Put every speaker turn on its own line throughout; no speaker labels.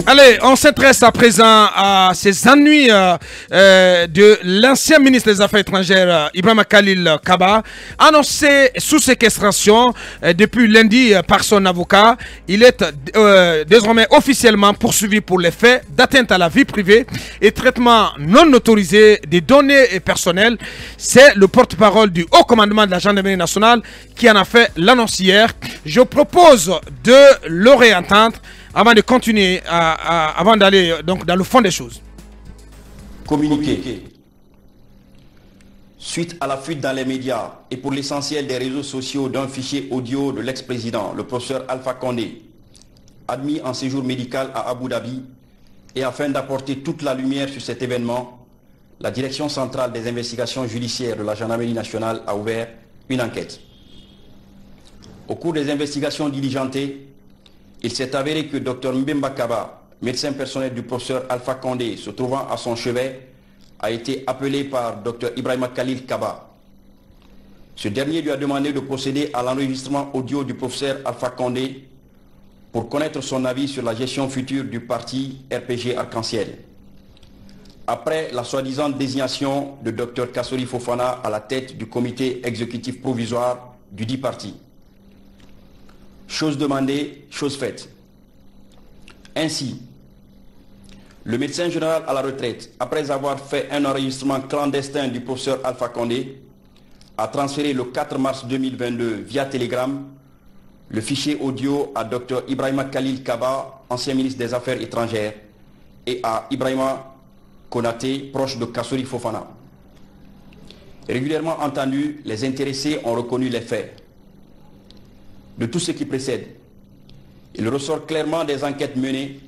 Allez, on s'intéresse à présent à ces ennuis de l'ancien ministre des Affaires étrangères, Ibrahima Khalil Kaba, annoncé sous séquestration depuis lundi par son avocat. Il est désormais officiellement poursuivi pour les faits d'atteinte à la vie privée et traitement non autorisé des données personnelles. C'est le porte-parole du haut commandement de la gendarmerie nationale qui en a fait l'annonce hier. Je propose de le réentendre avant de continuer, avant d'aller donc dans le fond des choses.
Communiqué. Suite à la fuite dans les médias et pour l'essentiel des réseaux sociaux d'un fichier audio de l'ex-président, le professeur Alpha Condé, admis en séjour médical à Abu Dhabi, et afin d'apporter toute la lumière sur cet événement, la Direction centrale des investigations judiciaires de la gendarmerie nationale a ouvert une enquête. Au cours des investigations diligentées, il s'est avéré que Dr Mbemba Kaba, médecin personnel du professeur Alpha Condé, se trouvant à son chevet, a été appelé par Dr Ibrahima Khalil Kaba. Ce dernier lui a demandé de procéder à l'enregistrement audio du professeur Alpha Condé pour connaître son avis sur la gestion future du parti RPG Arc-en-Ciel. Après la soi-disant désignation de Dr Kassori Fofana à la tête du comité exécutif provisoire du dit parti. Chose demandée, chose faite. Ainsi, le médecin général à la retraite, après avoir fait un enregistrement clandestin du professeur Alpha Condé, a transféré le 4 mars 2022 via télégramme le fichier audio à Dr Ibrahima Khalil Kaba, ancien ministre des Affaires étrangères, et à Ibrahima Konaté, proche de Kassori Fofana. Régulièrement entendus, les intéressés ont reconnu les faits. De tout ce qui précède, il ressort clairement des enquêtes menées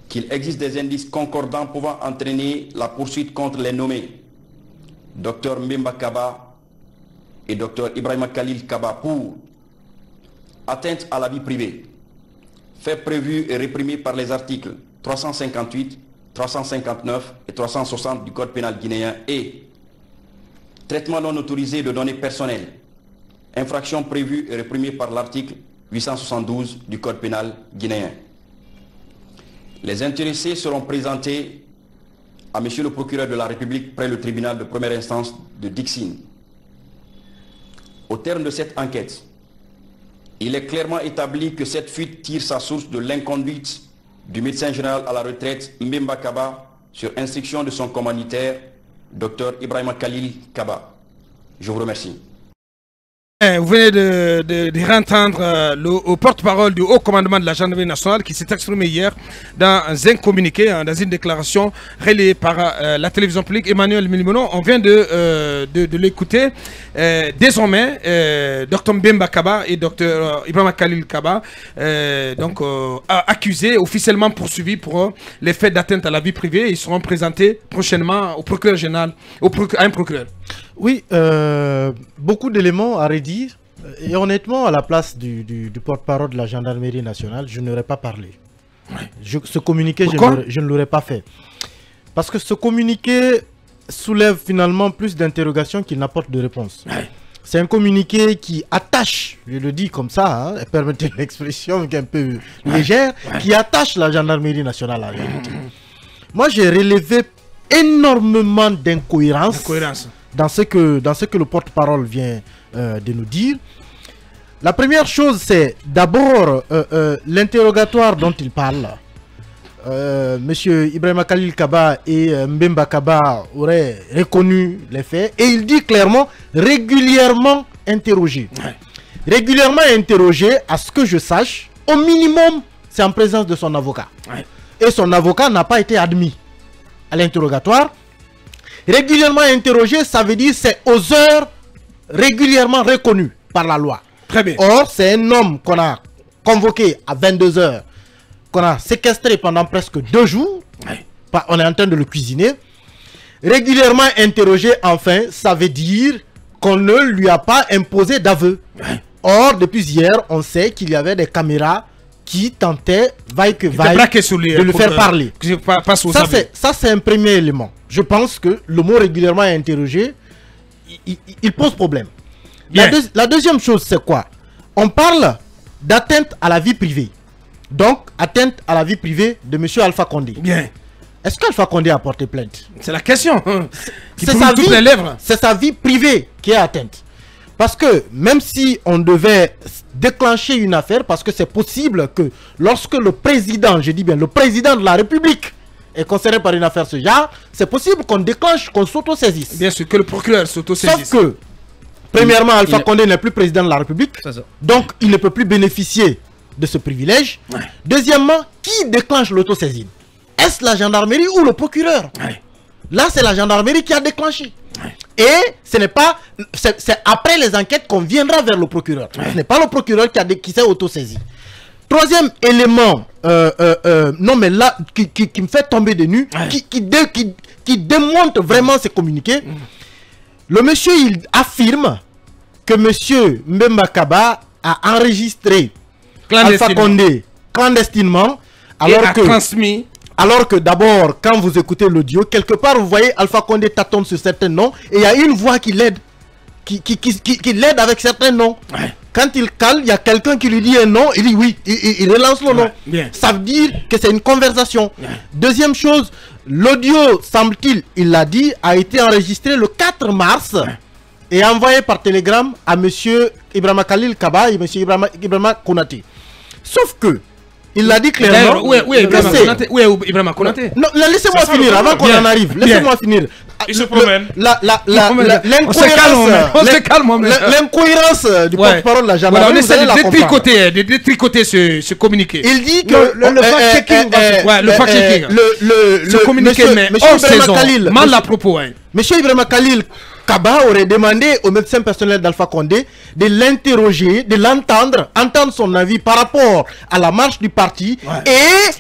qu'il existe des indices concordants pouvant entraîner la poursuite contre les nommés Dr Mbemba Kaba et Dr Ibrahima Khalil Kaba pour atteinte à la vie privée, fait prévu et réprimé par les articles 358, 359 et 360 du Code pénal guinéen et traitement non autorisé de données personnelles, infraction prévue et réprimée par l'article 872 du Code pénal guinéen. Les intéressés seront présentés à Monsieur le procureur de la République près le tribunal de première instance de Dixine. Au terme de cette enquête, il est clairement établi que cette fuite tire sa source de l'inconduite du médecin général à la retraite Mbemba Kaba sur instruction de son commanditaire, Dr Ibrahima Khalil Kaba. Je vous remercie.
Vous venez de réentendre le porte-parole du haut commandement de la gendarmerie nationale qui s'est exprimé hier dans un communiqué, dans une déclaration relayée par la télévision publique. Emmanuel Milimono, on vient de l'écouter. Désormais, Dr Mbemba Kaba et Dr Ibrahima Khalil Kaba, accusés, officiellement poursuivis pour les faits d'atteinte à la vie privée, ils seront présentés prochainement au procureur général, à un procureur.
Oui, beaucoup d'éléments à redire. Et honnêtement, à la place du porte-parole de la gendarmerie nationale, je n'aurais pas parlé. Ouais. Ce communiqué, je ne l'aurais pas fait. Parce que ce communiqué soulève finalement plus d'interrogations qu'il n'apporte de réponses. Ouais. C'est un communiqué qui attache, je le dis comme ça, hein, permettez l'expression un peu légère, qui attache la gendarmerie nationale à la réalité. Moi, j'ai relevé énormément d'incohérences dans ce que le porte-parole vient de nous dire. La première chose, c'est d'abord l'interrogatoire dont il parle. Monsieur Ibrahima Khalil Kaba et Mbemba Kaba auraient reconnu les faits. Et il dit clairement, régulièrement interrogé. Ouais. Régulièrement interrogé, à ce que je sache, au minimum, c'est en présence de son avocat. Ouais. Et son avocat n'a pas été admis à l'interrogatoire. Régulièrement interrogé, ça veut dire c'est aux heures régulièrement reconnues par la loi.
Très bien.
Or, c'est un homme qu'on a convoqué à 22 h, qu'on a séquestré pendant presque 2 jours. Ouais. On est en train de le cuisiner. Régulièrement interrogé, enfin, ça veut dire qu'on ne lui a pas imposé d'aveu. Ouais. Or, depuis hier, on sait qu'il y avait des caméras qui tentaient, vaille que vaille, de le faire parler. Ça, c'est un premier élément. Je pense que le mot régulièrement interrogé, il pose problème. La deuxième chose, c'est quoi? On parle d'atteinte à la vie privée. Donc, atteinte à la vie privée de M. Alpha Condé.
Bien.
Est-ce qu'Alpha Condé a porté plainte?
C'est la question.
C'est sa vie privée qui est atteinte. Parce que même si on devait déclencher une affaire, parce que c'est possible que lorsque le président, je dis bien le président de la République est concerné par une affaire ce genre, c'est possible qu'on déclenche, qu'on s'auto-saisisse.
Bien sûr, que le procureur s'auto-saisisse.
Sauf que, premièrement, Alpha Condé n'est plus président de la République, donc il ne peut plus bénéficier de ce privilège. Ouais. Deuxièmement, qui déclenche l'autosaisine? Est-ce la gendarmerie ou le procureur? Ouais. Là, c'est la gendarmerie qui a déclenché. Ouais. Et ce n'est pas... C'est après les enquêtes qu'on viendra vers le procureur. Ouais. Ce n'est pas le procureur qui s'est autosaisi. Troisième élément, non mais là, qui me fait tomber des nues, ouais. qui démonte vraiment ces communiqués. Le monsieur, il affirme que monsieur Mbemba Kaba a enregistré Alpha Condé clandestinement, alors que d'abord, quand vous écoutez l'audio, quelque part vous voyez Alpha Condé tâtonne sur certains noms et il y a une voix qui l'aide, qui l'aide avec certains noms. Ouais. Quand il cale, il y a quelqu'un qui lui dit un nom, il dit oui, il relance le nom. Bien. Ça veut dire que c'est une conversation. Bien. Deuxième chose, l'audio, semble-t-il, il l'a dit, a été enregistré le 4 mars. Bien. Et envoyé par télégramme à M. Ibrahima Khalil Kaba et M. Ibrahima Konaté. Sauf que, il l'a dit clairement.
Où est Ibrahima Konaté?
Non, laissez-moi finir avant qu'on en arrive. Laissez-moi finir.
Il se promène.
L'incohérence du porte-parole de la gendarmerie.
On essaie de détricoter ce communiqué.
Il dit que
le fact-checking. Le fact-checking. Ce communiqué, mais hors saison. Mal à propos.
Monsieur Ibrahima Khalil Kaba aurait demandé au médecin personnel d'Alpha Condé de l'interroger, de l'entendre, entendre son avis par rapport à la marche du parti et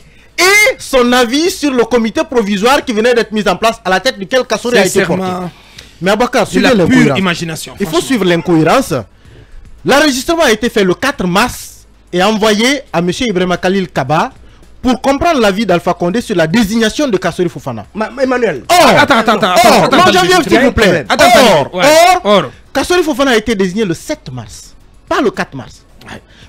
son avis sur le comité provisoire qui venait d'être mis en place à la tête duquel Kassory a été porté. Mais Abakar, suivez l'incohérence. Il faut suivre l'incohérence. L'enregistrement a été fait le 4 mars et envoyé à M. Ibrahima Khalil Kaba pour comprendre l'avis d'Alpha Condé sur la désignation de Kassory Fofana.
Emmanuel.
Attends, j'en viens s'il vous plaît. Or, Kassory Fofana a été désigné le 7 mars, pas le 4 mars.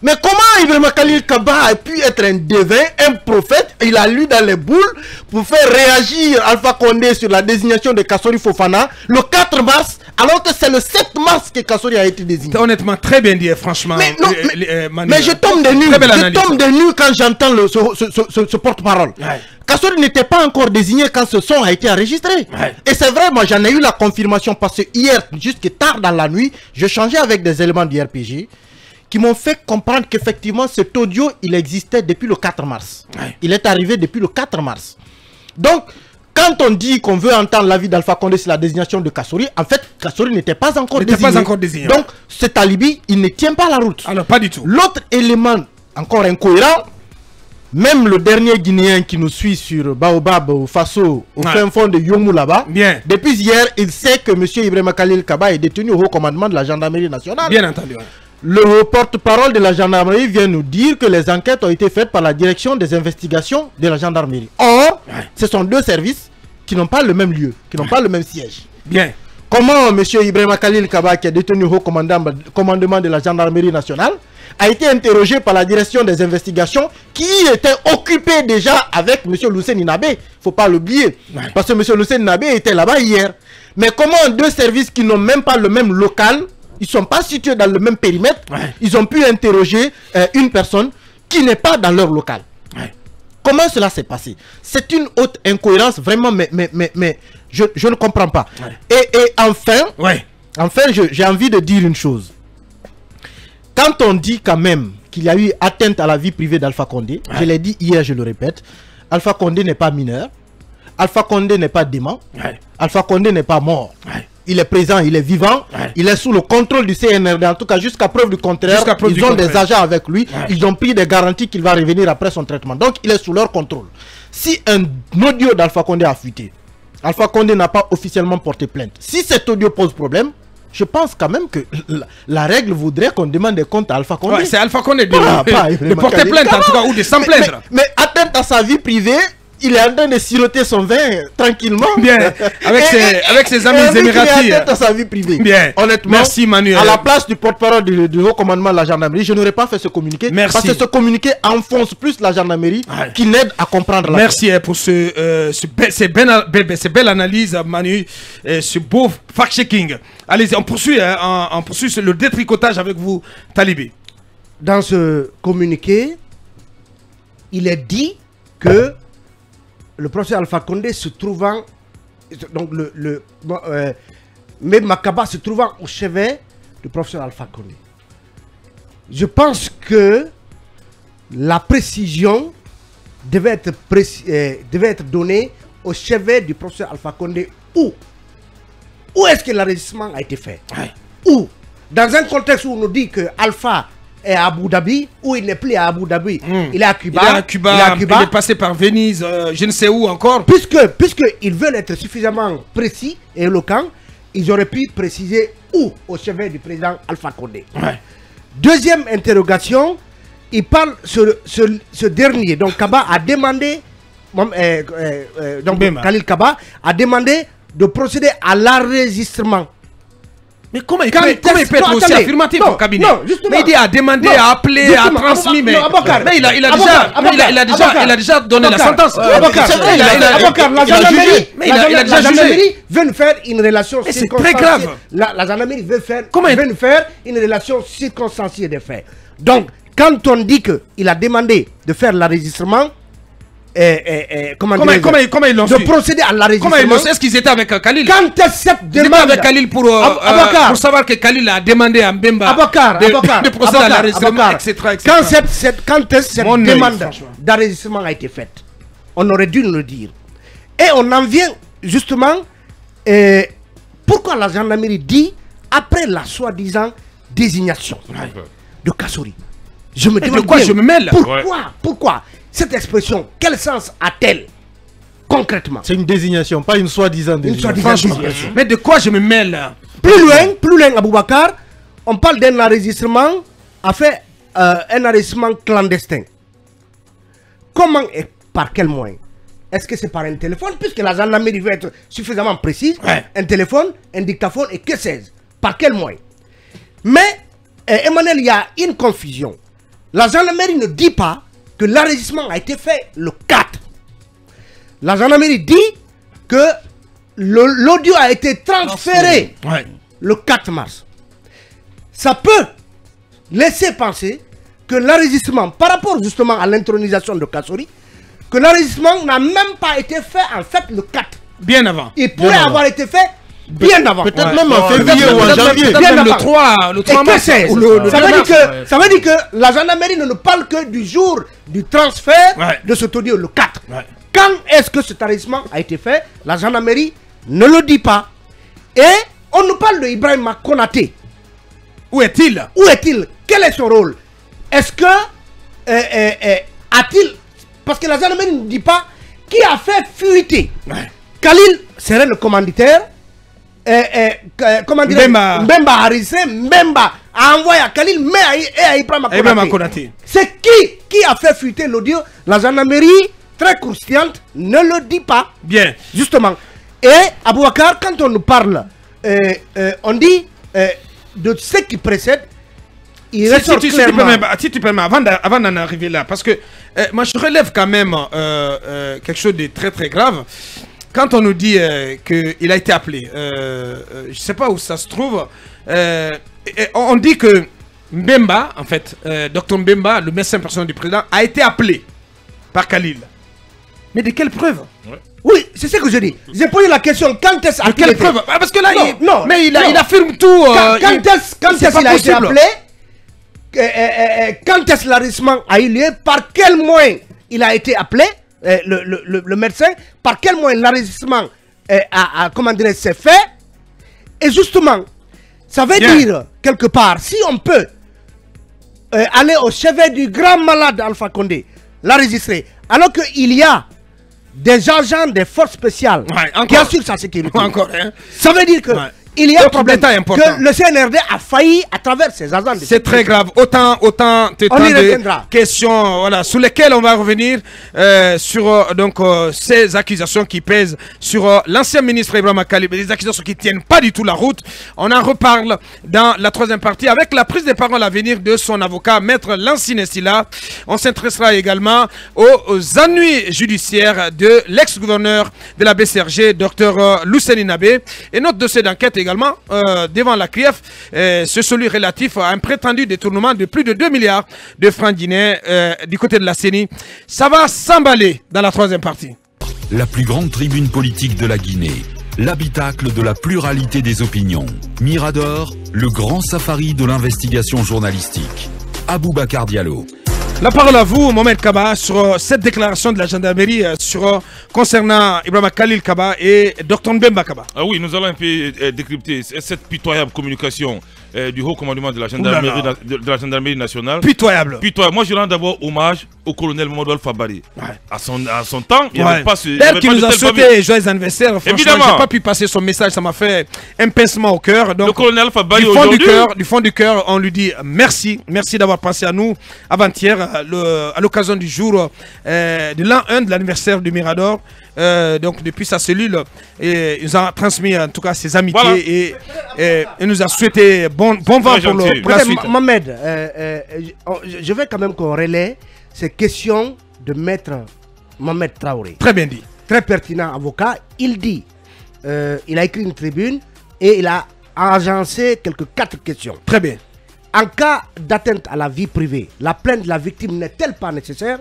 Mais comment Ibrahima Khalil Kaba a pu être un devin, un prophète? Il a lu dans les boules pour faire réagir Alpha Condé sur la désignation de Kassory Fofana le 4 mars, alors que c'est le 7 mars que Kassory a été désigné.
C'est honnêtement très bien dit, franchement.
Mais je tombe de nu quand j'entends ce porte-parole. Ouais. Kassory n'était pas encore désigné quand ce son a été enregistré. Ouais. Et c'est vrai, moi j'en ai eu la confirmation parce que hier, jusque tard dans la nuit, je changeais avec des éléments du RPG qui m'ont fait comprendre qu'effectivement cet audio, il existait depuis le 4 mars. Ouais. Il est arrivé depuis le 4 mars. Donc, quand on dit qu'on veut entendre l'avis d'Alpha Condé sur la désignation de Kassory, en fait, Kassory n'était pas encore désigné. Donc, cet alibi, il ne tient pas la route.
Alors, pas du tout.
L'autre élément, encore incohérent, même le dernier Guinéen qui nous suit sur Baobab, au Faso, au fin fond de Yomou là-bas, depuis hier, il sait que M. Ibrahima Khalil Kaba est détenu au haut commandement de la gendarmerie nationale.
Bien entendu.
Le porte-parole de la gendarmerie vient nous dire que les enquêtes ont été faites par la direction des investigations de la gendarmerie. Or, ce sont deux services qui n'ont pas le même lieu, qui n'ont pas le même siège.
Bien.
Comment M. Ibrahima Khalil Kaba, qui est détenu au haut commandement de la gendarmerie nationale, a été interrogé par la direction des investigations qui était occupée déjà avec M. Lucien Inabé. Il ne faut pas l'oublier. Parce que M. Lucien Inabé était là-bas hier. Mais comment deux services qui n'ont même pas le même local, ils ne sont pas situés dans le même périmètre, ils ont pu interroger une personne qui n'est pas dans leur local. Comment cela s'est passé? C'est une haute incohérence, vraiment, mais je ne comprends pas. Et enfin, j'ai envie de dire une chose. Quand on dit quand même qu'il y a eu atteinte à la vie privée d'Alpha Condé, je l'ai dit hier, je le répète, Alpha Condé n'est pas mineur, Alpha Condé n'est pas dément, Alpha Condé n'est pas mort. Il est présent, il est vivant, il est sous le contrôle du CNRD, en tout cas jusqu'à preuve du contraire, ils ont des agents avec lui, ils ont pris des garanties qu'il va revenir après son traitement. Donc il est sous leur contrôle. Si un audio d'Alpha Condé a fuité, Alpha Condé n'a pas officiellement porté plainte. Si cet audio pose problème, je pense quand même que la règle voudrait qu'on demande des comptes à Alpha Condé.
Ouais, c'est Alpha Condé de porter plainte en tout cas, ou de s'en plaindre.
Mais atteinte à sa vie privée, il est en train de siroter son vin tranquillement.
Bien, avec ses amis émiratis.
Dans sa vie privée.
Bien,
honnêtement,
merci Manuel.
À la place du porte-parole du haut commandement de la gendarmerie, je n'aurais pas fait ce communiqué.
Merci.
Parce que ce communiqué enfonce plus la gendarmerie qui n'aide à comprendre la
Merci pour ces belles analyses, Manu, et ce beau fact-checking. Allez-y, on poursuit le détricotage avec vous, Talibé.
Dans ce communiqué, il est dit que le professeur Alpha Condé se trouvant, donc Mbemba Kaba se trouvant au chevet du professeur Alpha Condé. Je pense que la précision devait être donnée au chevet du professeur Alpha Condé. Où est-ce que l'enregistrement a été fait? Où? Dans un contexte où on nous dit que Alpha est à Abu Dhabi, où il n'est plus à Abu Dhabi, il est à Cuba.
Il est passé par Venise, je ne sais où encore.
Puisqu'ils veulent être suffisamment précis et éloquents, ils auraient pu préciser où au chevet du président Alpha Condé. Deuxième interrogation, il parle ce dernier, donc Kaba a demandé, Khalil Kaba a demandé de procéder à l'enregistrement.
Mais comment il peut être aussi affirmatif au cabinet? Mais il dit à demander, à appeler, à transmettre. Mais il a déjà donné la sentence.
La gendarmerie veut nous faire une relation circonstanciée.
C'est très grave.
La gendarmerie veut nous faire une relation circonstanciée des faits. Donc, quand on dit qu'il a demandé de faire l'enregistrement, comment ils l'ont su? De procéder à l'enregistrement.
Est-ce qu'ils étaient avec Khalil?
Quand cette demande...
Ils étaient avec Khalil pour savoir que Khalil a demandé à Mbemba de procéder à l'enregistrement, etc.
Quand cette demande d'enregistrement a été faite, on aurait dû nous le dire. Et on en vient justement... pourquoi la gendarmerie dit, après la soi-disant désignation de Kassori, je me demande
je me mêle.
Pourquoi cette expression, quel sens a-t-elle concrètement?
C'est une désignation, pas une soi-disant désignation.
Mais de quoi je me mêle?
Plus loin, Aboubacar, on parle d'un enregistrement, un enregistrement clandestin. Comment et par quel moyen? Est-ce que c'est par un téléphone? Puisque la gendarmerie veut être suffisamment précise. Un téléphone, un dictaphone et que sais-je? Par quel moyen? Mais, Emmanuel, il y a une confusion. La gendarmerie ne dit pas que l'enregistrement a été fait le 4. La gendarmerie dit que l'audio a été transféré le 4 mars. Ça peut laisser penser que l'enregistrement, par rapport justement à l'intronisation de Kassori, que l'enregistrement n'a même pas été fait en fait le 4.
Bien avant.
Il pourrait avoir été fait bien avant.
Peut-être même en février ou en janvier.
Même le 3 mars.
Ça veut dire que la gendarmerie ne nous parle que du jour du transfert de cet audio, le 4. Quand est-ce que cet enregistrement a été fait? La gendarmerie ne le dit pas. Et on nous parle de Ibrahim Konaté.
Où est-il?
Quel est son rôle? Est-ce que a-t-il... Parce que la gendarmerie ne dit pas qui a fait fuiter. Khalil serait le commanditaire. Mbemba a arrêté, Mbemba a envoyé à Khalil, mais à Ibrahim Konaté. C'est qui a fait fuiter l'audio? La gendarmerie, très croustillante, ne le dit pas.
Bien.
Justement. Et Aboubacar, quand on nous parle, on dit de ce qui précède.
Si tu permets, avant d'en arriver là, parce que moi je relève quand même quelque chose de très très grave. Quand on nous dit qu'il a été appelé, je ne sais pas où ça se trouve, on dit que Mbemba, en fait, Dr Mbemba, le médecin personnel du président, a été appelé par Khalil. Mais de quelle preuve?
Oui, c'est ce que je dis. J'ai posé la question, quand est-ce
à quelle preuve? Parce que là, il affirme tout.
Quand est-ce qu'il a été appelé? Quand est-ce que l'enregistrement a eu lieu? Par quel moyen il a été appelé? Le médecin, par quel moyen l'enregistrement s'est fait? Et justement, ça veut dire quelque part, si on peut aller au chevet du grand malade Alpha Condé, l'enregistrer, alors qu'il y a des agents des forces spéciales qui assurent sa sécurité.
Encore,
ça veut dire que il y a un
Autre
problème
détail important.
que le CNRD a failli à travers ses agents de
C'est très grave. Autant de questions voilà, sur lesquelles on va revenir sur ces accusations qui pèsent sur l'ancien ministre Ibrahima Kali, des accusations qui ne tiennent pas du tout la route. On en reparle dans la troisième partie avec la prise de parole à venir de son avocat, Maître Lansine Silla. On s'intéressera également aux ennuis judiciaires de l'ex-gouverneur de la BCRG, Dr Luceni Nabé. Et notre dossier d'enquête également devant la CRIEF, c'est celui relatif à un prétendu détournement de plus de 2 milliards de francs guinéens du côté de la CENI. Ça va s'emballer dans la troisième partie.
La plus grande tribune politique de la Guinée, l'habitacle de la pluralité des opinions. Mirador, le grand safari de l'investigation journalistique. Aboubacar Diallo.
La parole à vous, Mohamed Kaba, sur cette déclaration de la gendarmerie concernant Ibrahima Khalil Kaba et Dr Mbemba Kaba.
Ah oui, nous allons un peu décrypter cette pitoyable communication du haut commandement de la gendarmerie, nationale.
Pitoyable.
Moi, je rends d'abord hommage au colonel Mamadou Alpha Bari. Ouais. À son temps, il n'y avait pas ce...
D'ailleurs, qui nous a souhaité joyeux anniversaire. Franchement, je n'ai pas pu passer son message, ça m'a fait un pincement au cœur. Donc,
le colonel Alpha Bari
du fond du cœur, on lui dit merci. Merci d'avoir pensé à nous avant-hier, à l'occasion du jour de l'an 1 de l'anniversaire du Mirador. Donc depuis sa cellule, il nous a transmis en tout cas ses amitiés, voilà. et il nous a souhaité bon vent pour la suite.
Mohamed, je veux quand même qu'on relaie ces questions de maître Mohamed Traoré.
Très bien dit.
Très pertinent avocat. Il dit, il a écrit une tribune et il a agencé 4 questions.
Très bien.
En cas d'atteinte à la vie privée, la plainte de la victime n'est-elle pas nécessaire?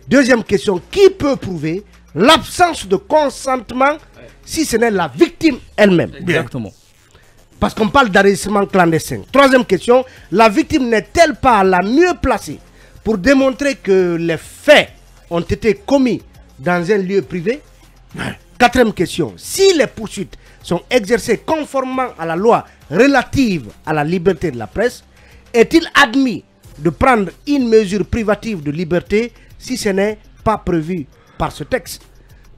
Deuxième question, qui peut prouver l'absence de consentement si ce n'est la victime elle-même?
Exactement.
Parce qu'on parle d'enregistrement clandestin. Troisième question, la victime n'est-elle pas la mieux placée pour démontrer que les faits ont été commis dans un lieu privé? Quatrième question, si les poursuites sont exercées conformément à la loi relative à la liberté de la presse, est-il admis de prendre une mesure privative de liberté si ce n'est pas prévu par ce texte?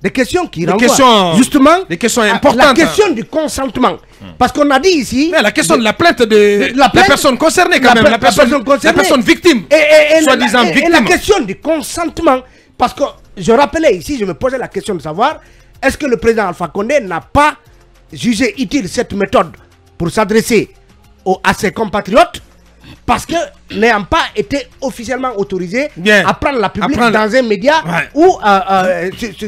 Des questions qui renvoient justement
des questions importantes.
La question du consentement. Parce qu'on a dit ici...
Mais la question de la plainte de la personne concernée quand même. La personne victime. Soi-disant victime.
Et la question du consentement. Parce que je rappelais ici, je me posais la question de savoir, est-ce que le président Alpha Condé n'a pas jugé utile cette méthode pour s'adresser à ses compatriotes, parce que n'ayant pas été officiellement autorisé à prendre la publique dans un média ou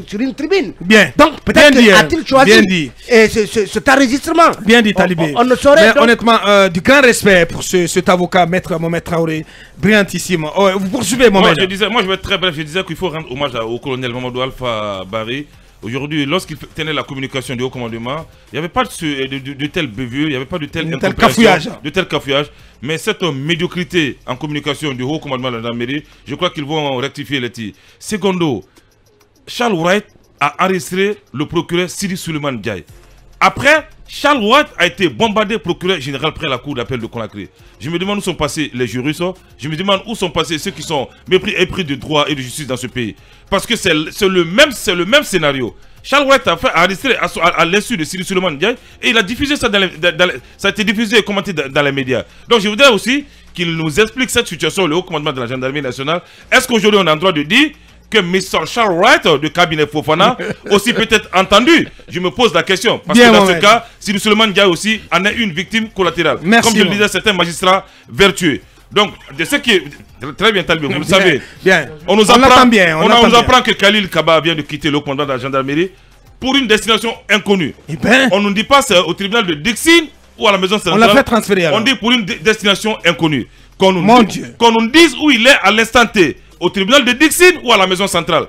sur une tribune. Donc peut-être a-t-il choisi cet enregistrement.
Bien dit, Talibé.
On ne saurait donc...
Honnêtement, du grand respect pour cet avocat, Maître Mohamed Traoré, brillantissime. Vous poursuivez, Mohamed.
Moi je vais être très bref, je disais qu'il faut rendre hommage au colonel Mamadou Alpha Bari. Aujourd'hui, lorsqu'il tenait la communication du haut commandement, il n'y avait pas de tel bavure, il n'y avait pas de tel cafouillage. Mais cette médiocrité en communication du haut commandement de la gendarmerie, je crois qu'ils vont rectifier les tirs. Secondo, Charles Wright a enregistré le procureur Sidi Suleiman Ndiaye. Après, Charles Wright a été bombardé procureur général près la cour d'appel de Conakry. Je me demande où sont passés les juristes, je me demande où sont passés ceux qui sont mépris de droit et de justice dans ce pays. Parce que c'est le même scénario. Charles Wright a enregistré à l'insu de Sidi Suleiman Ndiaye et il a diffusé ça ça a été diffusé et commenté dans les médias. Donc je voudrais aussi qu'il nous explique cette situation, le haut commandement de la gendarmerie nationale. Est-ce qu'aujourd'hui on a le droit de dire que Mr. Charles Wright de cabinet Fofana aussi peut être entendu? Je me pose la question. Parce que dans ce cas, Sidi Suleiman Ndiaye aussi en est une victime collatérale. Comme je le disais, c'est un magistrat vertueux. Donc, de ce qui est très bien, Talibé, vous le savez. On nous apprend que Khalil Kaba vient de quitter le commandant de la gendarmerie pour une destination inconnue. On ne nous dit pas c'est au tribunal de Dixine ou à la maison centrale.
On l'a fait transférer alors.
On dit pour une destination inconnue. Qu'on nous dise où il est à l'instant T. Au tribunal de Dixine ou à la maison centrale.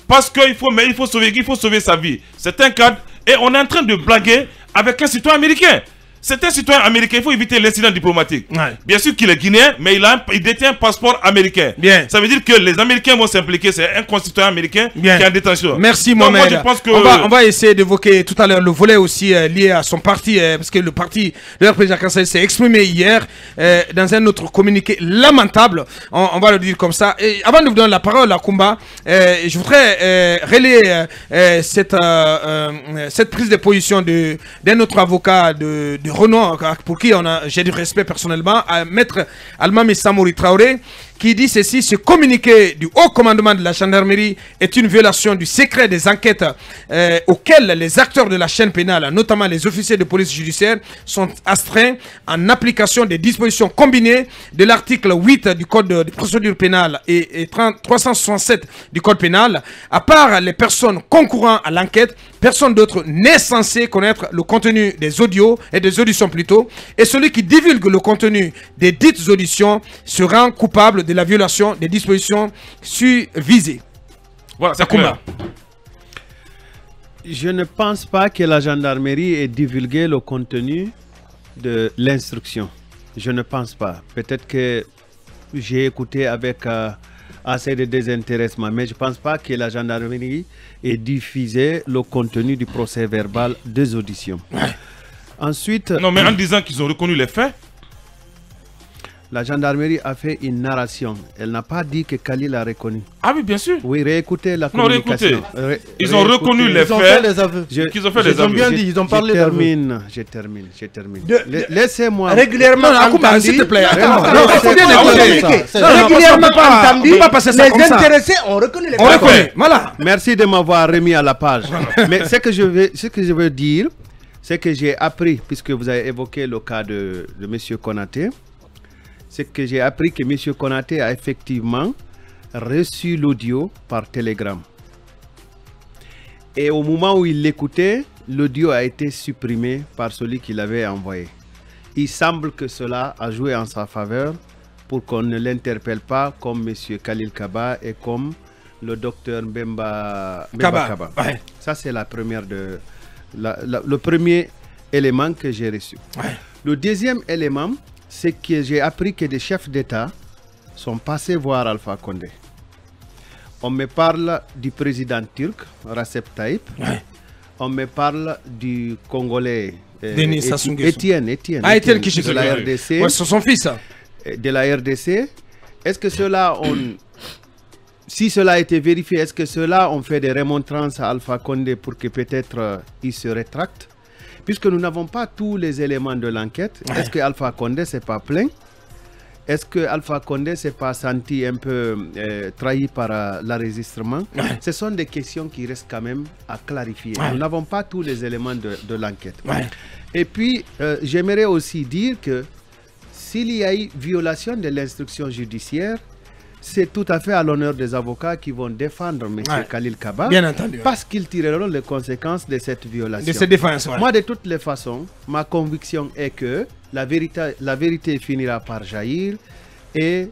Parce qu'il faut sauver sa vie. C'est un cadre et on est en train de blaguer avec un citoyen américain. C'est un citoyen américain, il faut éviter l'incident diplomatique. Bien sûr qu'il est guinéen, mais il détient un passeport américain. Ça veut dire que les Américains vont s'impliquer, c'est un concitoyen américain qui est en détention.
Merci Mohamed. Moi, je pense que... on va essayer d'évoquer tout à l'heure le volet aussi lié à son parti, parce que le parti de leur président Kassai s'est exprimé hier dans un autre communiqué lamentable, on va le dire comme ça. Et avant de vous donner la parole à Kumba, je voudrais relayer cette prise de position d'un autre avocat de renom, pour qui j'ai du respect personnellement, à Maître Almami Samouri Traoré, qui dit ceci: ce communiqué du haut commandement de la gendarmerie est une violation du secret des enquêtes auxquelles les acteurs de la chaîne pénale, notamment les officiers de police judiciaire, sont astreints en application des dispositions combinées de l'article 8 du Code de procédure pénale et 367 du Code pénal. À part les personnes concourant à l'enquête, personne d'autre n'est censé connaître le contenu des audios et des auditions plutôt, et celui qui divulgue le contenu des dites auditions se rend coupable de la violation des dispositions visées.
Voilà, c'est clair.
Je ne pense pas que la gendarmerie ait divulgué le contenu de l'instruction. Je ne pense pas. Peut-être que j'ai écouté avec assez de désintéressement, mais je ne pense pas que la gendarmerie ait diffusé le contenu du procès verbal des auditions. Ensuite...
Non, mais en disant qu'ils ont reconnu les faits.
La gendarmerie a fait une narration. Elle n'a pas dit que Khalil a reconnu.
Ah oui, bien sûr.
Oui, réécoutez la communication.
Ils ont reconnu les faits.
Ils ont fait les aveux.
Ils ont fait les aveux.
Bien dit, ils ont parlé d'aveux.
Je termine. Laissez-moi.
Régulièrement entendu. S'il te plaît.
Régulièrement entendu. Les intéressés ont reconnu les faits.
Voilà. Merci de m'avoir remis à la page. Mais ce que je veux dire, c'est que j'ai appris, puisque vous avez évoqué le cas de M. Konaté, c'est que j'ai appris que M. Konaté a effectivement reçu l'audio par télégramme. Et au moment où il l'écoutait, l'audio a été supprimé par celui qui l'avait envoyé. Il semble que cela a joué en sa faveur pour qu'on ne l'interpelle pas comme M. Khalil Kaba et comme le docteur Mbemba Kaba. Ouais. Ça, c'est la première le premier élément que j'ai reçu. Ouais. Le deuxième élément, c'est que j'ai appris que des chefs d'État sont passés voir Alpha Condé. On me parle du président turc, Recep Tayyip. Ouais. On me parle du Congolais Étienne
de
la RDC.
Ouais, c'est son fils.
De la RDC. Est-ce que cela, si cela a été vérifié, est-ce que cela ont fait des remontrances à Alpha Condé pour que peut-être il se rétracte? Puisque nous n'avons pas tous les éléments de l'enquête, est-ce que Alpha Condé s'est pas plaint? Est-ce que Alpha Condé s'est pas senti un peu trahi par l'enregistrement? Ce sont des questions qui restent quand même à clarifier. Nous n'avons pas tous les éléments de l'enquête. Et puis, j'aimerais aussi dire que s'il y a eu violation de l'instruction judiciaire, c'est tout à fait à l'honneur des avocats qui vont défendre M. Khalil Kaba.
Bien entendu.
Parce qu'ils tireront les conséquences de cette violation.
De cette défense.
Moi, de toutes les façons, ma conviction est que la vérité finira par jaillir. Et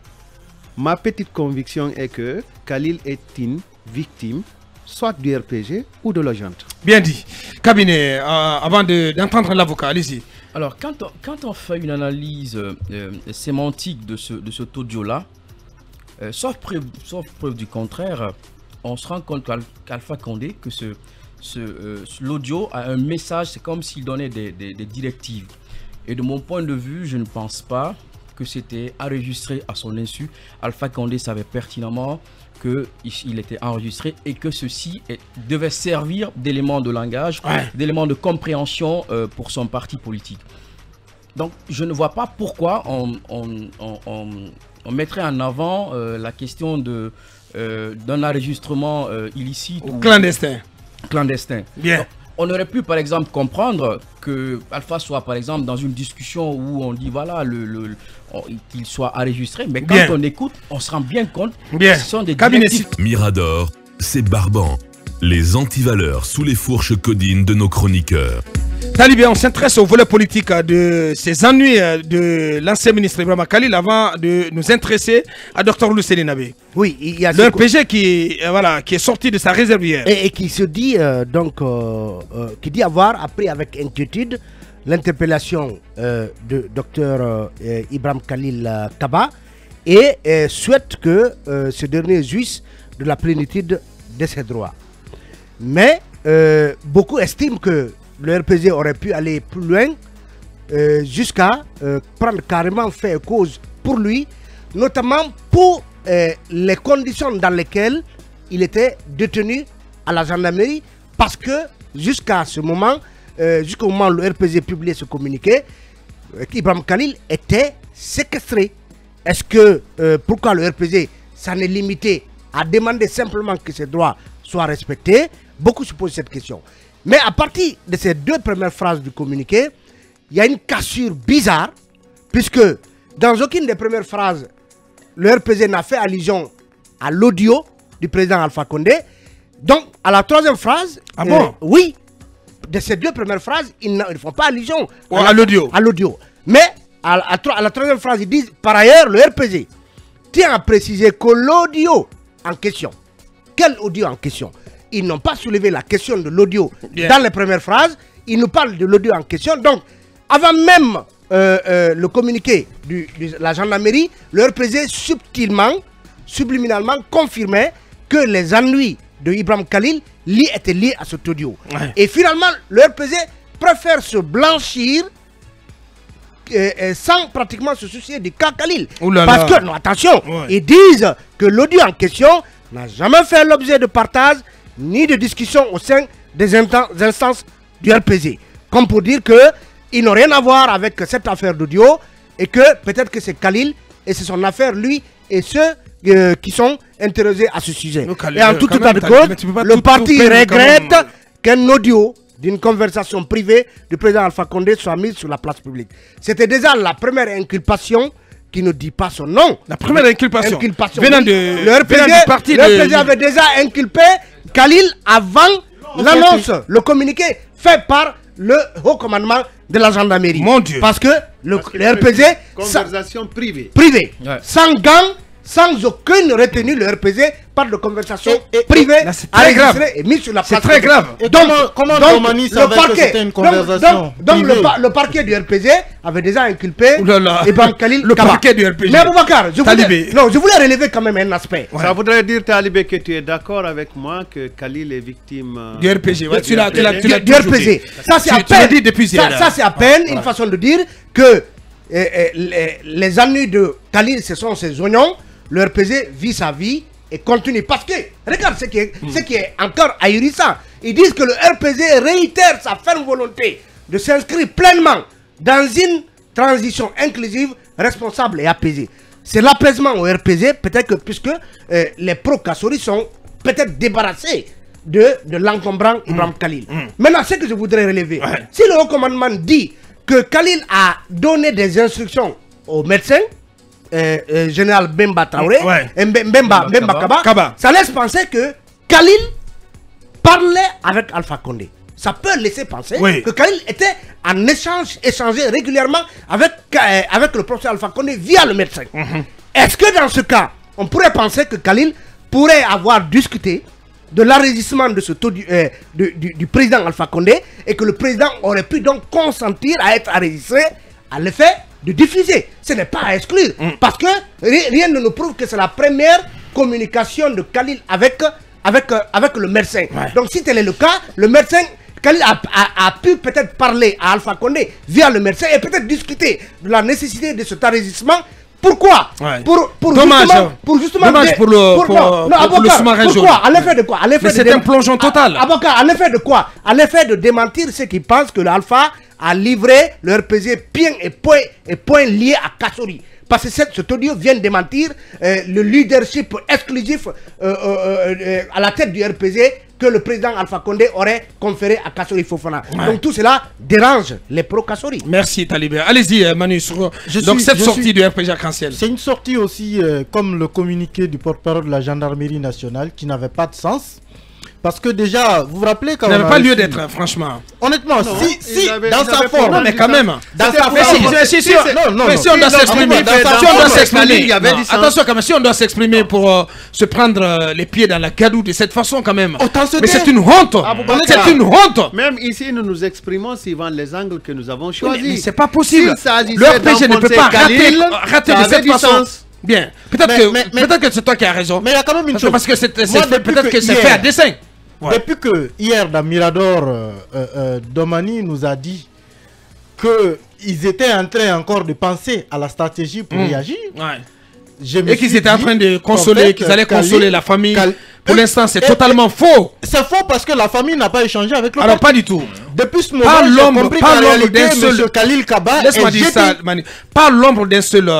ma petite conviction est que Khalil est une victime, soit du RPG ou de l'agent.
Bien dit. Cabinet, avant d'entendre l'avocat, allez-y.
Alors, quand on fait une analyse sémantique de cet audio-là, sauf preuve du contraire, on se rend compte qu'Alpha Condé, que l'audio a un message, c'est comme s'il donnait des directives. Et de mon point de vue, je ne pense pas que c'était enregistré à son insu. Alpha Condé savait pertinemment qu'il était enregistré et que ceci devait servir d'élément de langage, d'élément de compréhension pour son parti politique. Donc, je ne vois pas pourquoi on mettrait en avant la question d'un enregistrement illicite ou clandestin.
Bien.
Donc, on aurait pu par exemple comprendre que Alpha soit par exemple dans une discussion où on dit voilà qu'il soit enregistré, mais quand on écoute, on se rend bien compte que ce sont des directives.
Mirador, c'est barbant. Les antivaleurs sous les fourches codines de nos chroniqueurs.
Talibé, on s'intéresse au volet politique de ces ennuis de l'ancien ministre Ibrahima Khalil avant de nous intéresser à Dr Lucene Nabé.
Oui, il y a
le RPG qui est sorti de sa réserve hier.
Et qui se dit qui dit avoir appris avec inquiétude l'interpellation de Dr Ibrahim Khalil Kaba et souhaite que ce dernier jouisse de la plénitude de ses droits. Mais beaucoup estiment que le RPG aurait pu aller plus loin jusqu'à prendre carrément fait et cause pour lui, notamment pour les conditions dans lesquelles il était détenu à la gendarmerie, parce que jusqu'à ce moment, jusqu'au moment où le RPG publiait ce communiqué, Ibrahim Khalil était séquestré. Est-ce que pourquoi le RPG s'en est limité à demander simplement que ses droits soient respectés? Beaucoup se posent cette question. Mais à partir de ces deux premières phrases du communiqué, il y a une cassure bizarre, puisque dans aucune des premières phrases, le RPG n'a fait allusion à l'audio du président Alpha Condé. Donc, à la troisième phrase, oui, de ces deux premières phrases, ils ne font pas allusion
à
l'audio. Mais à la troisième phrase, ils disent, par ailleurs, le RPG tient à préciser que l'audio en question, quel audio en question? Ils n'ont pas soulevé la question de l'audio dans les premières phrases, ils nous parlent de l'audio en question. Donc, avant même le communiqué de la gendarmerie, le RPG subliminalement confirmait que les ennuis de Ibrahim Khalil étaient liés à cet audio. Ouais. Et finalement, le RPG préfère se blanchir sans pratiquement se soucier du cas Khalil. Parce que, non, attention, ils disent que l'audio en question n'a jamais fait l'objet de partage ni de discussion au sein des instances du RPG. Comme pour dire qu'ils n'ont rien à voir avec cette affaire d'audio et que peut-être que c'est Khalil et c'est son affaire, lui et ceux qui sont interrogés à ce sujet. Et en tout état de cause, le parti regrette qu'un audio d'une conversation privée du président Alpha Condé soit mis sur la place publique. C'était déjà la première inculpation qui ne dit pas son nom.
La première inculpation.
Venant du parti le président avait déjà inculpé Khalil avant l'annonce, le communiqué fait par le haut commandement de la gendarmerie.
Mon Dieu.
Parce que le RPG...
Conversation privée.
Sans gants, sans aucune retenue, le RPG parle de conversation privée et mise sur la place.
C'est très grave.
Donc, comment Domani savait que c'était une conversation
donc le parquet du RPG avait déjà inculpé Ibrahim Khalil
le parquet du RPG.
Mais Aboubacar, je voulais relever quand même un aspect.
Ça voudrait dire, Talibé, que tu es d'accord avec moi que Khalil est victime
du RPG.
Du RPG. Ça, c'est à peine une façon de dire que les ennuis de Khalil, ce sont ses oignons. Le RPG vit sa vie et continue. Parce que, regarde ce qui est encore ahurissant. Ils disent que le RPG réitère sa ferme volonté de s'inscrire pleinement dans une transition inclusive, responsable et apaisée. C'est l'apaisement au RPG, peut-être que puisque les pro-Kassori sont peut-être débarrassés de l'encombrant Ibrahim Khalil. Maintenant, ce que je voudrais relever, si le haut commandement dit que Khalil a donné des instructions aux médecins, général Bemba Traoré, Bemba Kaba, ça laisse penser que Khalil parlait avec Alpha Condé. Ça peut laisser penser que Khalil était en échangé régulièrement avec le professeur Alpha Condé via le médecin. Est-ce que dans ce cas, on pourrait penser que Khalil pourrait avoir discuté de l'enregistrement de ce taux du président Alpha Condé et que le président aurait pu donc consentir à être enregistré à l'effet de diffuser? Ce n'est pas à exclure, parce que rien ne nous prouve que c'est la première communication de Khalil avec le médecin. Donc si tel est le cas, le médecin, Khalil a pu peut-être parler à Alpha Condé via le médecin et peut-être discuter de la nécessité de cet enregistrement. Pourquoi? Pour justement le sous-marin jaune. Pourquoi? À l'effet de quoi?
C'est un plongeon total.
À l'effet de quoi? À l'effet de démentir ceux qui pensent que l'Alpha a livré le RPG pied et point lié à Kassori. Parce que cet audio vient démentir le leadership exclusif à la tête du RPG que le président Alpha Condé aurait conféré à Kassori Fofana. Donc tout cela dérange les pro-Kassori.
Merci Talibé. Allez-y Manu. Donc cette sortie du RPG arc-en-ciel.
C'est une sortie aussi comme le communiqué du porte-parole de la gendarmerie nationale qui n'avait pas de sens. Parce que déjà, vous vous rappelez quand
ça n'avait pas lieu d'être, franchement.
Honnêtement, si dans sa forme.
Non, mais quand même.
Dans sa forme.
Mais si on doit s'exprimer, attention quand même, si on doit s'exprimer pour se prendre les pieds dans la gadoue de cette façon quand même. Mais c'est une honte. C'est une honte.
Même ici, nous nous exprimons suivant les angles que nous avons choisis.
Mais c'est pas possible. Le RPG ne peut pas rater de cette façon. Bien. Peut-être que c'est toi qui as raison.
Mais il y a quand même une chose.
Parce que peut-être que c'est fait à dessein.
Ouais. Depuis que hier dans Mirador, Domani nous a dit qu'ils étaient en train encore de penser à la stratégie pour réagir.
Ouais. Et qu'ils étaient en train de consoler, qu'ils allaient consoler la famille. Pour l'instant, c'est totalement faux.
C'est faux parce que la famille n'a pas échangé avec le
Alors, pas du tout.
Depuis ce moment, j'ai compris qu'en réalité, M. Khalil Kaba
laisse-moi dire ça, Mani. Pas l'ombre d'un seul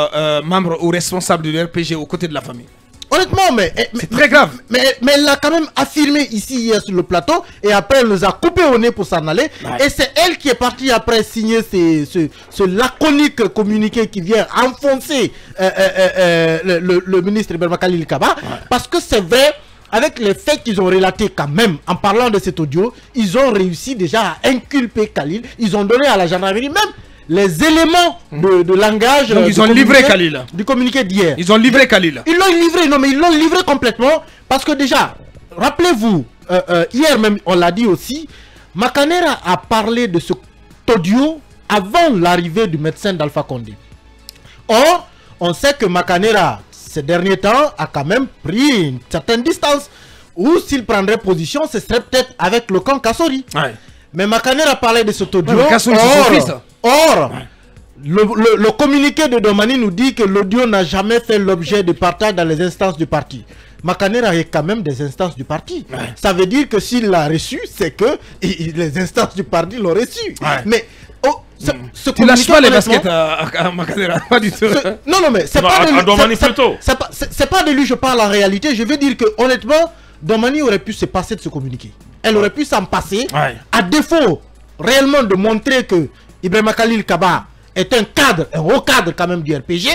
membre ou responsable de l'RPG aux côtés de la famille.
Honnêtement, mais
c'est très grave.
Mais elle l'a quand même affirmé ici hier sur le plateau et après elle nous a coupé au nez pour s'en aller. Ouais. Et c'est elle qui est partie après signer ce laconique communiqué qui vient enfoncer le ministre Ibrahima Khalil Kaba. Ouais. Parce que c'est vrai, avec les faits qu'ils ont relatés quand même, en parlant de cet audio, ils ont réussi déjà à inculper Khalil. Ils ont donné à la gendarmerie même les éléments de langage.
Donc ils ont livré Khalil.
Du communiqué d'hier.
Ils ont livré Khalil.
Ils l'ont livré, non mais ils l'ont livré complètement. Parce que déjà, rappelez-vous, hier même on l'a dit aussi, Makanera a parlé de cet audio avant l'arrivée du médecin d'Alpha Condé. Or, on sait que Makanera, ces derniers temps, a quand même pris une certaine distance. Ou s'il prendrait position, ce serait peut-être avec le camp Kassori. Ouais. Mais Makanera parlait de cet audio. Or, le communiqué de Domani nous dit que l'audio n'a jamais fait l'objet de partage dans les instances du parti. Makanera est quand même des instances du parti. Ouais. Ça veut dire que s'il l'a reçu, c'est que les instances du parti l'ont reçu. Ouais. Mais
tu lâches pas les baskets à Makanera, pas du tout.
Non, mais c'est pas de lui. C'est pas de lui je parle en réalité. Je veux dire que honnêtement, Domani aurait pu se passer de ce communiqué. Elle aurait pu s'en passer. Ouais. À défaut réellement de montrer que Ibrahima Khalil Kaba est un cadre, un haut cadre quand même du RPG.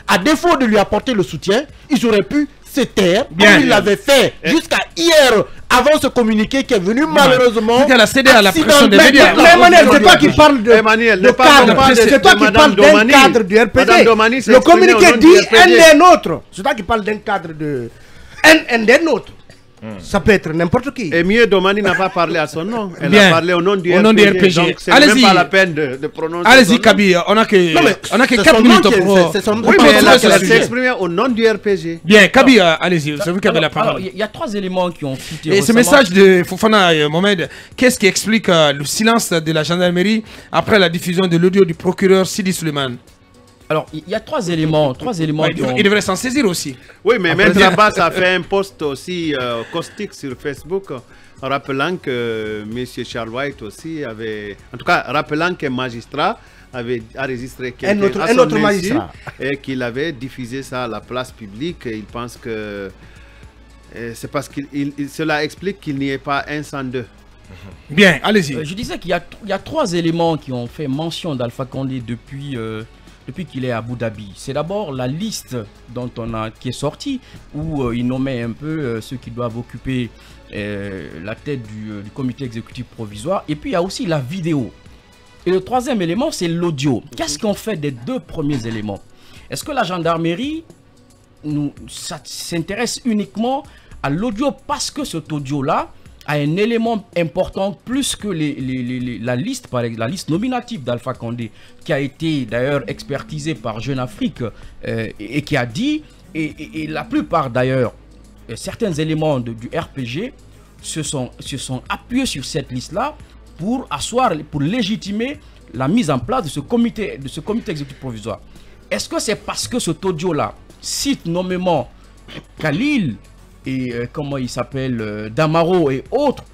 À défaut de lui apporter le soutien, ils auraient pu se taire, comme il l'avait fait jusqu'à hier, avant ce communiqué qui est venu malheureusement.
Elle a cédé à la pression des médias.
Mais Emmanuel, c'est toi qui parles de cadre. C'est toi qui parles d'un cadre du RPG. Le communiqué dit un d'un autre. C'est toi qui parles d'un cadre de un d'un autre. Ça peut être n'importe qui.
Et mieux, Domani n'a pas parlé à son nom. Elle a parlé au nom du RPG. Donc c'est même pas la peine de prononcer.
Allez-y, Kabi, on a que 4 minutes pour.
Oui, mais elle s'est exprimée au nom du RPG.
Bien, Kabi, allez-y, c'est vous qui avez la parole.
Il y a 3 éléments qui ont fuité.
Et ce message de Fofana Mohamed, qu'est-ce qui explique le silence de la gendarmerie après la diffusion de l'audio du procureur Sidi Suleiman?
Alors, il y a 3 éléments.
Il devrait s'en saisir aussi.
Oui, mais Maître Abbas a fait un post aussi caustique sur Facebook, rappelant que M. Charles White aussi avait... En tout cas, rappelant qu'un magistrat a enregistré quelqu'un à son insu et qu'il avait diffusé ça à la place publique. Et il pense que c'est parce que cela explique qu'il n'y ait pas un sans deux.
Bien, allez-y.
Je disais qu'il y a 3 éléments qui ont fait mention d'Alpha Condé depuis qu'il est à Abu Dhabi. C'est d'abord la liste qui est sortie, où il nommait un peu ceux qui doivent occuper la tête du comité exécutif provisoire. Et puis il y a aussi la vidéo. Et le 3e élément, c'est l'audio. Qu'est-ce qu'on fait des 2 premiers éléments? Est-ce que la gendarmerie s'intéresse uniquement à l'audio parce que cet audio-là a un élément important plus que la liste, par exemple, la liste nominative d'Alpha Condé, qui a été d'ailleurs expertisée par Jeune Afrique et qui a dit, et la plupart d'ailleurs, certains éléments du RPG se sont appuyés sur cette liste-là pour légitimer la mise en place de ce comité exécutif provisoire. Est-ce que c'est parce que cet audio-là cite nommément Khalil et comment il s'appelle, Damaro et autres,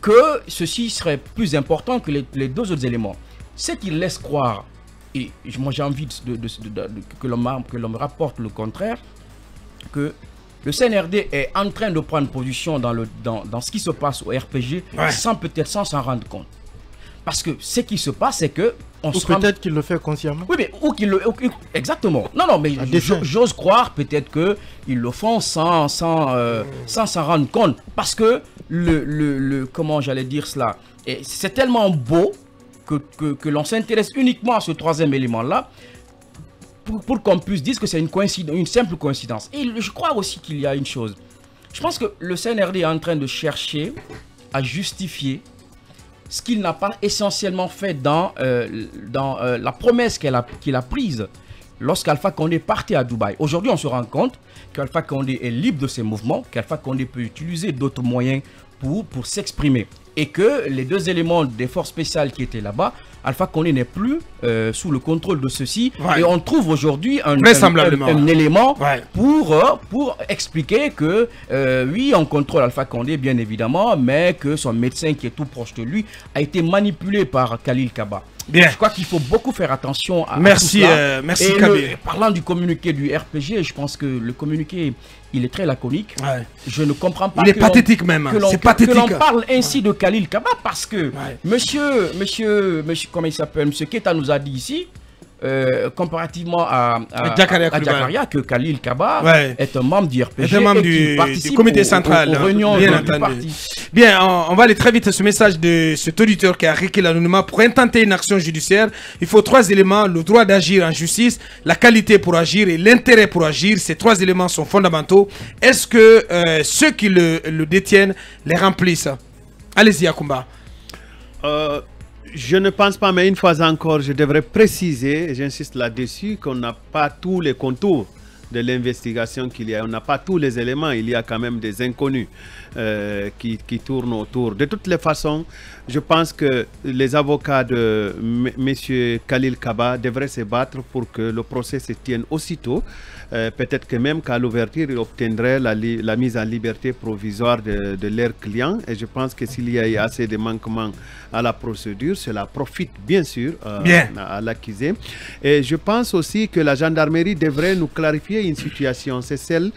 que ceci serait plus important que les 2 autres éléments? Ce qui laisse croire, et moi j'ai envie que l'on me rapporte le contraire, que le CNRD est en train de prendre position dans ce qui se passe au RPG, sans s'en rendre compte. Parce que ce qui se passe, c'est que...
Ou peut-être qu'il le fait consciemment.
Oui, mais exactement. Non, mais j'ose croire peut-être qu'ils le font sans s'en rendre compte. Parce que comment j'allais dire cela, c'est tellement beau que l'on s'intéresse uniquement à ce troisième élément-là pour qu'on puisse dire que c'est une simple coïncidence. Et je crois aussi qu'il y a une chose. Je pense que le CNRD est en train de chercher à justifier ce qu'il n'a pas essentiellement fait dans la promesse qu'il a prise lorsqu'Alpha Condé partait à Dubaï. Aujourd'hui, on se rend compte qu'Alpha Condé est libre de ses mouvements, qu'Alpha Condé peut utiliser d'autres moyens pour s'exprimer. Et que les deux éléments des forces spéciales qui étaient là-bas, Alpha Condé n'est plus sous le contrôle de ceux-ci. Ouais. Et on trouve aujourd'hui un élément pour expliquer que oui, on contrôle Alpha Condé, bien évidemment, mais que son médecin qui est tout proche de lui a été manipulé par Khalil Kaba. Bien. Je crois qu'il faut beaucoup faire attention à tout cela.
Merci
parlant du communiqué du RPG, je pense que le communiqué, il est très laconique. Ouais. Je ne comprends pas.
Il est pathétique même. C'est pathétique.
Que l'on parle ainsi de Khalil Kaba parce que monsieur, comment il s'appelle, monsieur Keita nous a dit ici, comparativement à Jakaria, que Khalil Kaba est un membre du RPG,
un membre du comité central
aux réunions du parti.
Bien, on va aller très vite à ce message de cet auditeur qui a requis l'anonymat. Pour intenter une action judiciaire, il faut 3 éléments: le droit d'agir en justice, la qualité pour agir et l'intérêt pour agir. Ces 3 éléments sont fondamentaux. Est-ce que ceux qui le détiennent les remplissent? Allez-y, Akumba.
Je ne pense pas, mais une fois encore, je devrais préciser, et j'insiste là-dessus, qu'on n'a pas tous les contours de l'investigation qu'il y a. On n'a pas tous les éléments, il y a quand même des inconnus qui tournent autour. De toutes les façons, je pense que les avocats de M. Khalil Kaba devraient se battre pour que le procès se tienne aussitôt. Peut-être que même qu'à l'ouverture, ils obtiendraient la mise en liberté provisoire de leurs clients. Et je pense que s'il y a assez de manquements à la procédure, cela profite bien sûr à l'accusé. Et je pense aussi que la gendarmerie devrait nous clarifier une situation. C'est celle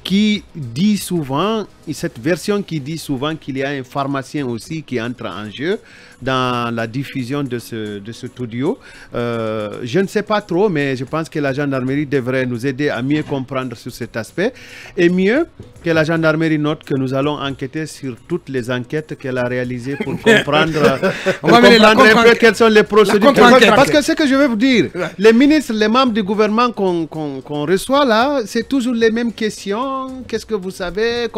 qui dit souvent, cette version qui dit souvent qu'il y a un pharmacien aussi qui entre en jeu dans la diffusion de cet audio. Je ne sais pas trop, mais je pense que la gendarmerie devrait nous aider à mieux comprendre sur cet aspect. Et mieux que la gendarmerie note que nous allons enquêter sur toutes les enquêtes qu'elle a réalisées pour comprendre, un peu quelles sont les procédures. Parce que ce que je vais vous dire, les ministres, les membres du gouvernement qu'on reçoit là, c'est toujours les mêmes questions. Qu'est-ce que vous savez?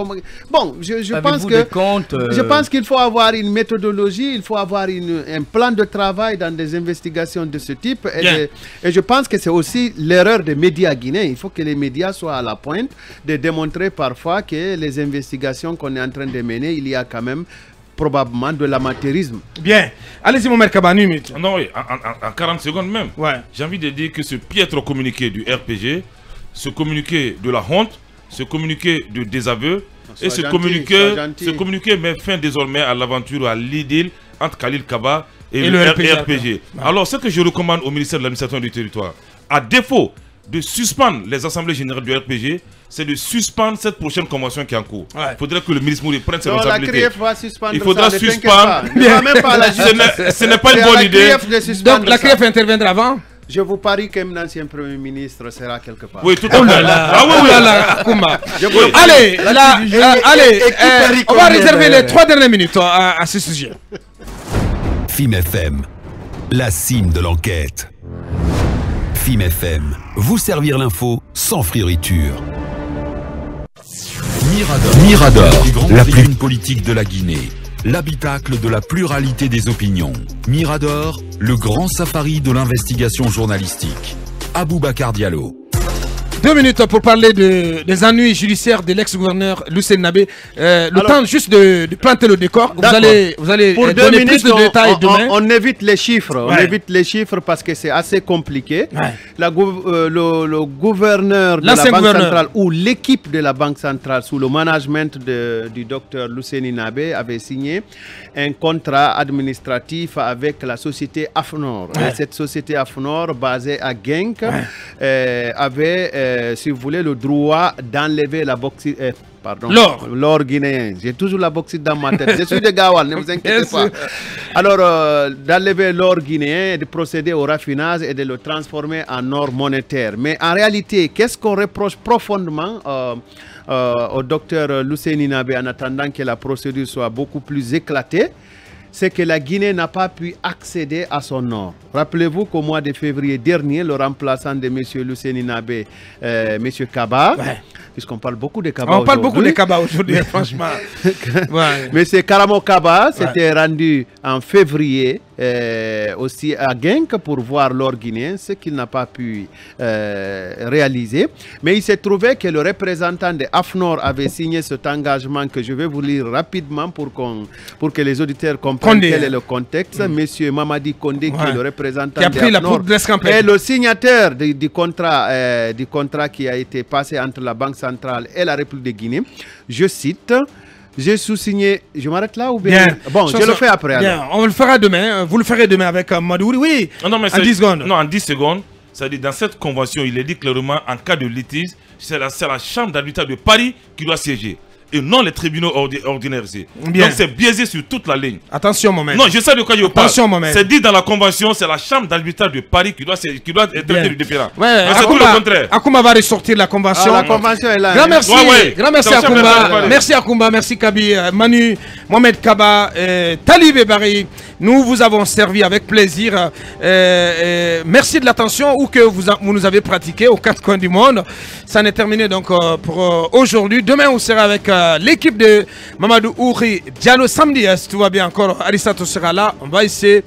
Bon, je pense qu'il faut avoir une méthodologie, il faut avoir un plan de travail dans des investigations de ce type. Et je pense que c'est aussi l'erreur des médias guinéens. Il faut que les médias soient à la pointe de démontrer parfois que les investigations qu'on est en train de mener, il y a quand même probablement de l'amateurisme.
Bien. Allez-y, mon maire Kabani.
Non, oui, en 40 secondes même. J'ai envie de dire que ce piètre communiqué du RPG, ce communiqué de la honte, ce communiqué de désaveu, et ce communiqué met fin désormais à l'aventure, à l'idylle entre Khalil Kaba et le RPG. Alors, ce que je recommande au ministère de l'administration du territoire, à défaut de suspendre les assemblées générales du RPG, c'est de suspendre cette prochaine convention qui est en cours. Il faudrait que le ministre Mouri prenne ses responsabilités. Il faudra suspendre. Ce n'est pas une bonne idée.
Donc la CRIEF interviendra avant?
Je vous parie qu'un ancien Premier ministre sera quelque part.
Oui, tout à fait.
Allez, on va réserver les 3 dernières minutes à ce sujet.
FIM FM, la cime de l'enquête. FIM FM, vous servir l'info sans fioriture. Mirador, la tribune politique de la Guinée. L'habitacle de la pluralité des opinions. Mirador, le grand safari de l'investigation journalistique. Aboubacar Diallo.
2 minutes pour parler des ennuis judiciaires de l'ex-gouverneur Lucien Nabé. Le temps juste de planter le décor. Vous allez
pour
donner plus de détails demain.
On évite les chiffres. On évite les chiffres parce que c'est assez compliqué. Le gouverneur de la Banque centrale ou l'équipe de la Banque centrale sous le management du docteur Lucien Nabé avait signé un contrat administratif avec la société Afnor. Et cette société Afnor, basée à Genk, avait si vous voulez, le droit d'enlever la bauxite, l'or guinéen. J'ai toujours la bauxite dans ma tête. Je suis de Gawal, ne vous inquiétez pas. Alors, d'enlever l'or guinéen, de procéder au raffinage et de le transformer en or monétaire. Mais en réalité, qu'est-ce qu'on reproche profondément au docteur Luceni Nabe en attendant que la procédure soit beaucoup plus éclatée, c'est que la Guinée n'a pas pu accéder à son or. Rappelez-vous qu'au mois de février dernier, le remplaçant de M. Luceni Nabe, M. Kaba, puisqu'on parle beaucoup de Kaba aujourd'hui.
On parle beaucoup de Kaba aujourd'hui, franchement.
M. Karamo Kaba s'était rendu en février aussi à Genk pour voir l'or guinéen, ce qu'il n'a pas pu réaliser. Mais il s'est trouvé que le représentant de AFNOR avait signé cet engagement que je vais vous lire rapidement pour que les auditeurs comprennent quel est le contexte. Monsieur Mamadi Kondé, qui est le représentant de AFNOR, est le signataire du contrat qui a été passé entre la Banque centrale et la République de Guinée. Je cite... J'ai sous-signé. Je m'arrête là ou bien? Bon, je le fais après.
Bien, on le fera demain. Vous le ferez demain avec Madouri. Oui,
non, mais
en 10 secondes.
Non, en 10 secondes. C'est-à-dire, dans cette convention, il est dit clairement, en cas de litige, c'est la chambre d'arbitrage de Paris qui doit siéger. Et non les tribunaux ordinaires ici. Donc c'est biaisé sur toute la ligne.
Attention, Mohamed.
Non, je sais de quoi je parle.
Attention, Mohamed.
C'est dit dans la convention, c'est la chambre d'arbitrage de Paris qui doit traiter du différent.
Ouais,
c'est tout le contraire.
Akoumba va ressortir la convention.
La convention est là.
Grand merci, grand merci Akoumba. Merci Akoumba, merci Kabi, Manu, Mohamed Kaba, Talib et Barry. Nous vous avons servi avec plaisir. Merci de l'attention ou que vous nous avez pratiqué aux quatre coins du monde. Ça en est terminé donc pour aujourd'hui. Demain, on sera avec l'équipe de Mamadou Ouri Diallo. Samedi, si tout va bien encore, Aristato sera là. On va essayer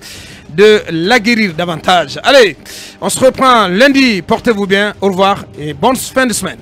de l'aguerrir davantage. Allez, on se reprend lundi. Portez-vous bien. Au revoir et bonne fin de semaine.